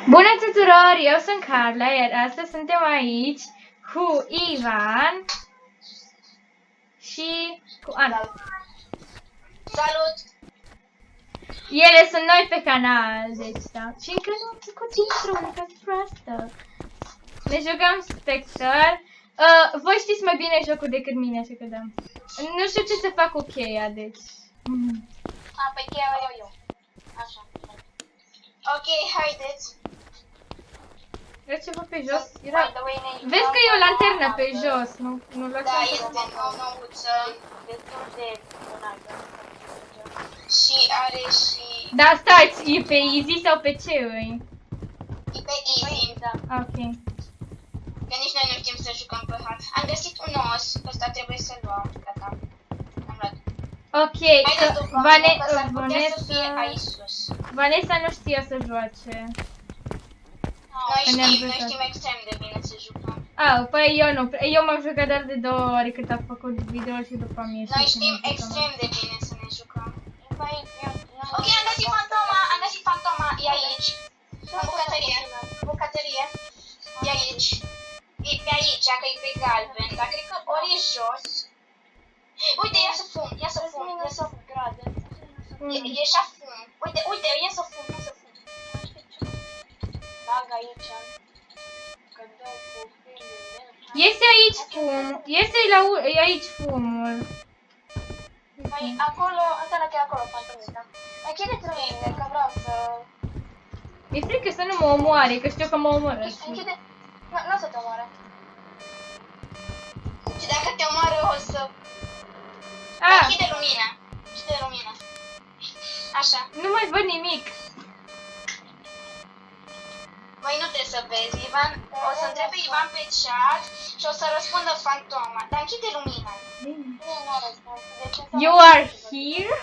Bună tuturor, eu sunt Carla, iar astăzi suntem aici cu Ivan și cu Ana. Salut! Ele sunt noi pe canal, deci da. Și încă nu am făcut intro, uitați proastă. Ne jucăm Spectre. Voi știți mai bine jocul decât mine, așa că da. Nu știu ce să fac cu cheia, deci... Păi cheia o iau eu. Așa. Ok, haideți. Era ceva pe jos? Era... Vezi că e o lanternă pe jos, nu luați Da, lanternă? este nouță. Destul de bună. Și are și... Da, stați, e pe easy sau pe ce îi? E pe easy. Da. Ok. Că nici noi nu știm să jucăm pe hard. Am găsit un os. Ăsta trebuie să-l luăm. Gata. Am luat. Ok, Haideți după mine, că s-ar putea să fie aici sus. Vanessa nu știa să joace. Noi știm extrem de bine să jucăm. Păi eu nu, eu m-am jucat doar de 2 ori cât a făcut video și după am ieșit. Noi știm extrem de bine să ne jucăm. Ok, am găsit fantoma, e aici. În bucătărie. E aici. E pe aici, că e pe galben, dar cred că ori e jos. Uite, ia să fum. E așa fum. Uite, ia să fum. Bag aici. Iese aici fum, e aici fumul. Păi acolo, înseamnă că e acolo fantomita. Închide-ți mine, că vreau să... Mi-e frică să nu mă omoare, că știu că mă omoară. Închide... Nu o să te omoare. Și dacă te omoară o să... Închide lumina. Așa. Nu mai văd nimic. Voi nu trebuie să vezi, Ivan. O să întrebe Ivan pe chat și o să răspundă fantoma. Dar închide lumina. Nu răspund. You are here?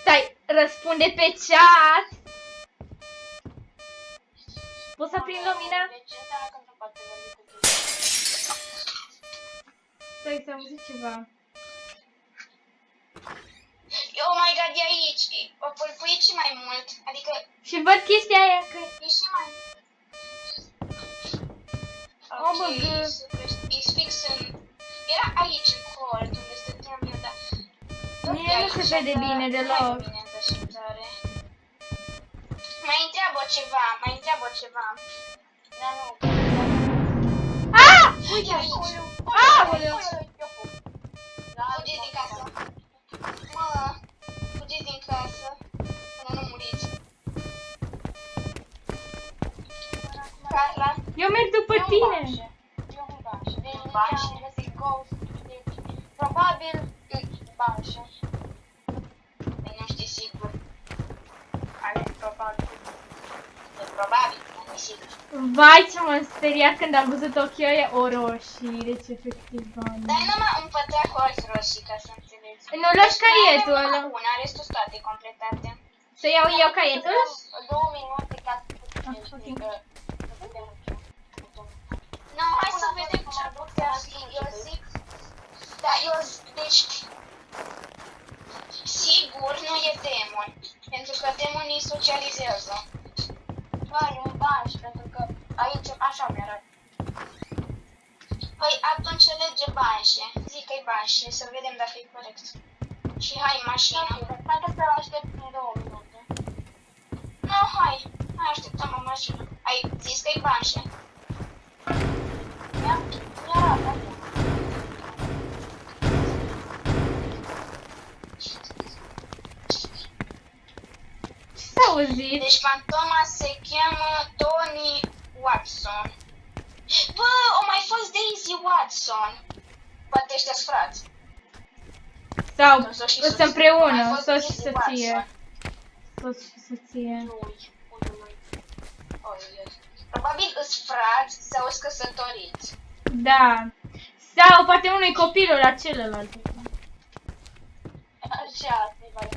Stai, răspunde pe chat. Poți să prind lumina? Stai să auzit ceva. Oh my god, e aici. O pâlpuit și mai mult. Adică... Și văd chestia aia că... E și mai... Ok, e fix în... Era aici în colt, unde stăteam eu, dar... Mie nu se vede bine deloc. Mai întreabă ceva. Dar nu... Uite aici. Aoleu! Fugiți din casă. Fugiți din casă. Până nu muriți. Carla? Eu merg după tine. Banșe. Probabil banșe. Păi nu știi sigur. Probabil, dar nu sigur. Vai, ce m-am speriat când am văzut ochii ăia roșii, deci efectiv bani. Dar e numai un pătrat cu alți roșii, ca să înțelegi. Nu lași caietul ăla. Una, restul sunt toate completate. Să iau eu caietul? 2 minute ca să putem Nu, hai să vedem ce ar putea fi. Eu zic... Da, deci... Sigur nu e demon. Pentru că demonii socializează. Bani, un banș, pentru că aici așa mi-arată. Păi atunci alege banșe. Zic că-i banșe, să vedem dacă e corect. Și hai în mașină. Hai că să-l aștept în 2 minute. Nu, hai așteptăm în mașină. Ai zis că-i banșe. Mi-arată. Ce s-a auzit? Deci fantoma se cheamă Tony Watson. Bă, o mai fost Daisy Watson. Poate ăștia-s frați. Sau sunt împreună, soț și soție. Soț și soție. Probabil îs frați sau îs căsătoriți. Da. Sau poate unui copilul la celălalt. Așa, dar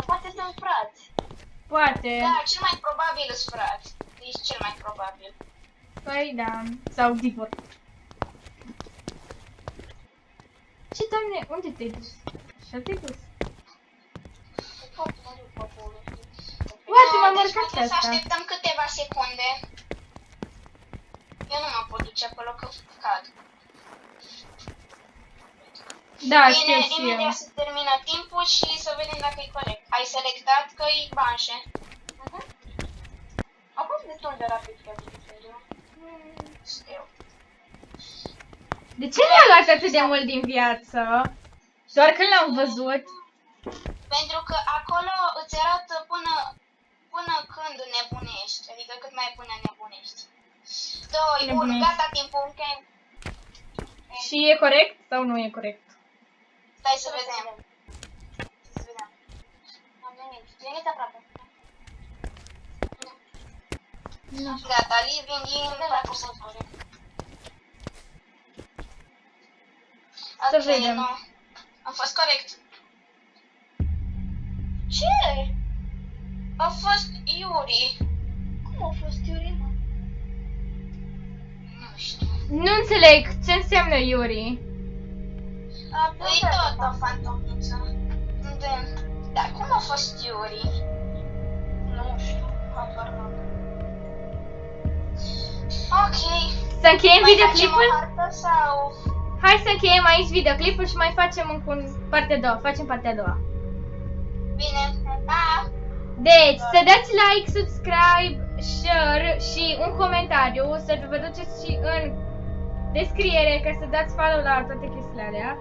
poate sunt frați. Poate. Da, cel mai probabil îs frați. Ești cel mai probabil. Păi da. Sau divorț. Ce, doamne, unde te-ai dus? Așa te-ai dus? Uite, m-am am deci urcat mai trebuie să asta. așteptăm câteva secunde. Eu nu mă pot duce acolo că cad. Da, Bine, știu și eu. imediat se termină timpul și să vedem dacă e corect. Ai selectat că e banșe. A fost destul de rapid, cred că știu. De ce mi-a luat atât de mult din viață? Doar când l-am văzut. Pentru că acolo îți arată până când nebunești. Adică cât mai până nebunești. 2, 1, Nebunești. gata, timpul, ok. Și e corect sau nu e corect? Stai să vedem. Să vedem. Am venit. Veniți aproape. Nu. Gata, living in 4 ore. Să Ok, vedem. nu. A fost corect. Ce? A fost Yuri. Cum a fost Yuri, mă? Nu știu. Nu înțeleg ce înseamnă Yuri. E tot o fantomiță. Dar cum a fost Yuri? Nu știu. Habar n-am. Ok. Să încheiem Mai facem o videoclipul? hartă sau... Hai să încheiem aici videoclipul și mai facem încă partea a doua. Facem partea a doua. Bine. Pa! Deci, să dați like, subscribe, share și un comentariu, să vă duceți și în descriere ca să dați follow la toate chestiile alea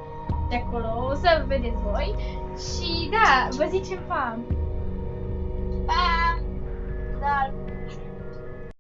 de acolo, o să vedeți voi. Și da, vă zicem pa! Pa! Da.